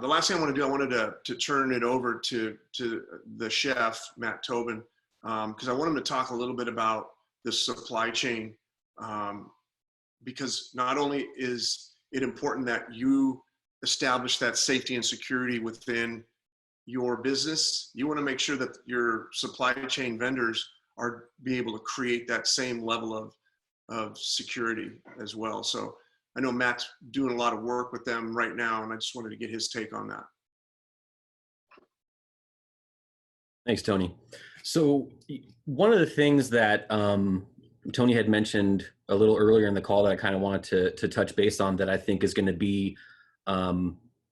the last thing I want to do, I wanted to turn it over to the chef, Matt Tobin, because I want him to talk a little bit about the supply chain, because not only is it important that you establish that safety and security within your business, you want to make sure that your supply chain vendors are be able to create that same level of security as well. So I know Matt's doing a lot of work with them right now, and I just wanted to get his take on that. Thanks, Tony. So one of the things that Tony had mentioned a little earlier in the call that I kind of wanted to touch base on, that I think is going to be,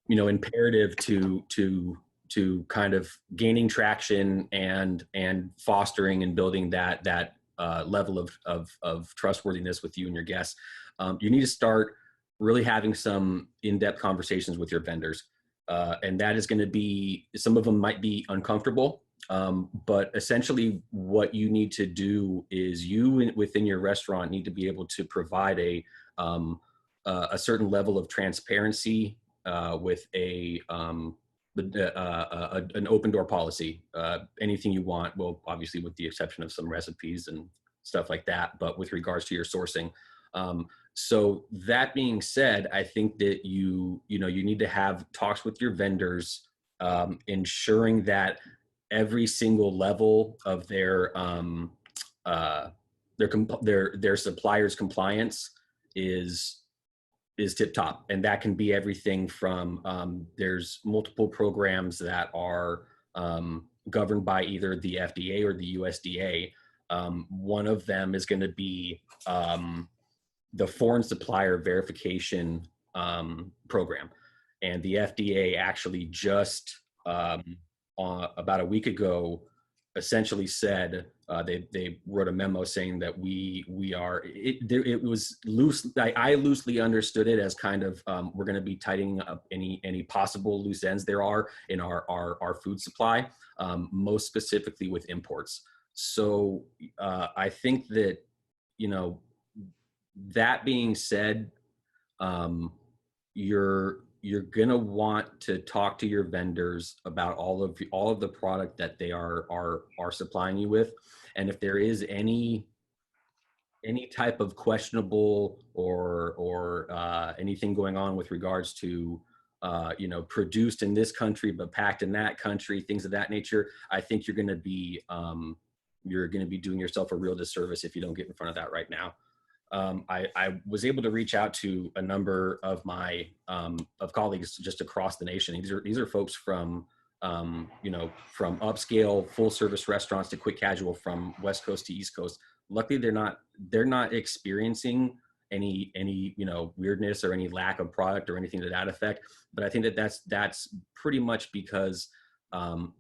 imperative to kind of gaining traction and fostering and building that level of trustworthiness with you and your guests. You need to start really having some in-depth conversations with your vendors. And that is going to be, some of them might be uncomfortable, but essentially what you need to do is within your restaurant need to be able to provide a certain level of transparency with an open door policy. Anything you want, well, obviously with the exception of some recipes and stuff like that, but with regards to your sourcing. So that being said, I think that you need to have talks with your vendors, ensuring that every single level of their suppliers' compliance is tip top. And that can be everything from, there's multiple programs that are governed by either the FDA or the USDA. One of them is going to be the Foreign Supplier Verification Program. And the FDA actually just about a week ago essentially said, they wrote a memo saying that it was loose. I loosely understood it as kind of, we're going to be tightening up any possible loose ends there are in our food supply, most specifically with imports. So I think that, that being said, you're going to want to talk to your vendors about all of the product that they are supplying you with. And if there is any type of questionable or anything going on with regards to, produced in this country, but packed in that country, things of that nature, I think you're going to be doing yourself a real disservice if you don't get in front of that right now. I was able to reach out to a number of my of colleagues just across the nation. These are folks from from upscale full service restaurants to quick casual, from West Coast to East Coast. Luckily, they're not experiencing any weirdness or any lack of product or anything to that effect. But I think that's pretty much because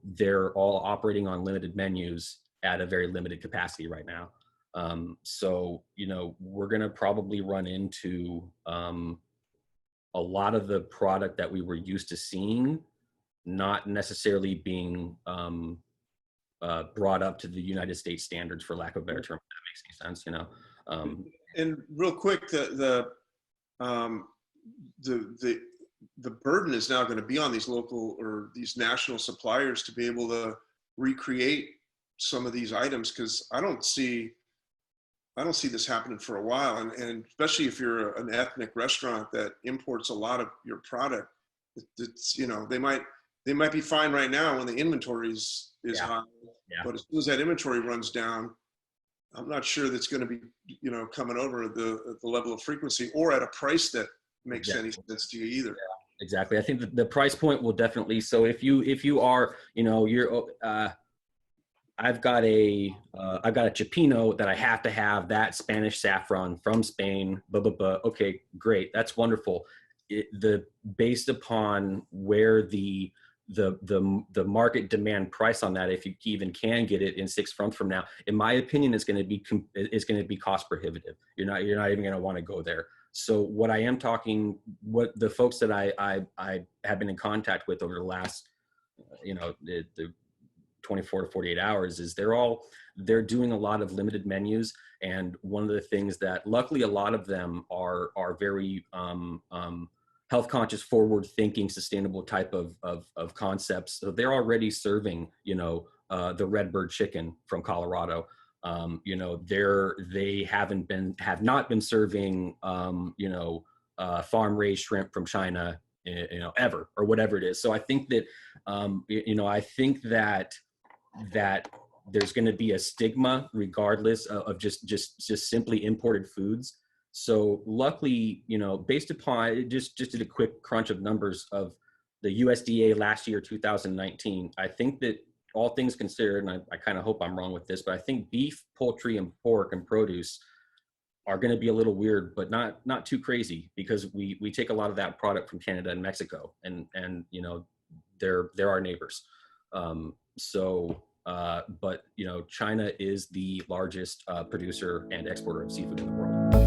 they're all operating on limited menus at a very limited capacity right now. So, we're going to probably run into a lot of the product that we were used to seeing not necessarily being brought up to the United States standards, for lack of a better term, if that makes any sense, And real quick, the burden is now going to be on these local or these national suppliers to be able to recreate some of these items, because I don't see this happening for a while, and especially if you're an ethnic restaurant that imports a lot of your product, it's they might be fine right now when the inventory is high, but as soon as that inventory runs down, I'm not sure that's going to be coming over the level of frequency or at a price that makes any sense to you either. Yeah, exactly. I think that the price point will definitely. So if you are I've got a cioppino that I have to have, that Spanish saffron from Spain, blah, blah, blah. Okay, great. That's wonderful. Based upon where the market demand price on that, if you even can get it in 6 months from now, in my opinion, is going to be cost prohibitive. You're not even going to want to go there. So what the folks that I have been in contact with over the last, the 24 to 48 hours, is they're doing a lot of limited menus. And one of the things that luckily a lot of them are very health conscious, forward thinking, sustainable type of concepts. So they're already serving, the Redbird chicken from Colorado. They have not been serving, farm raised shrimp from China, ever, or whatever it is. So I think that, that there's going to be a stigma regardless of just simply imported foods. So luckily, based upon just did a quick crunch of numbers of the USDA last year, 2019, I think that all things considered, and I kind of hope I'm wrong with this, but I think beef, poultry, and pork and produce are going to be a little weird, but not too crazy, because we take a lot of that product from Canada and Mexico, and they're our neighbors. But China is the largest producer and exporter of seafood in the world.